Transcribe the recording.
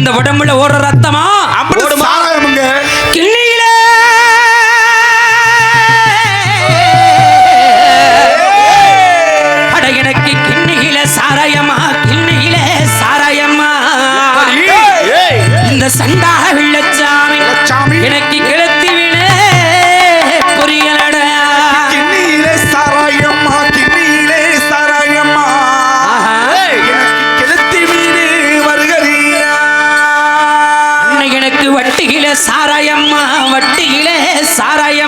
இந்த உடம்புல ஓடுற ரத்தமா கிண்ணியில அட எனக்கு கிண்ணியில சாராயம்மா கிண்ணியில சாராயம்மா இந்த சண்டாக வில்லச்சாமி எனக்கு கிளத்தி விட புரியலடா கிண்ணியிலே சாராயம்மா கிண்ணியிலே சாராயம்மா கிளத்தி வீடு வருகிறீரா எனக்கு வட்டியில சாராயம்மா வட்டியில சாராயம்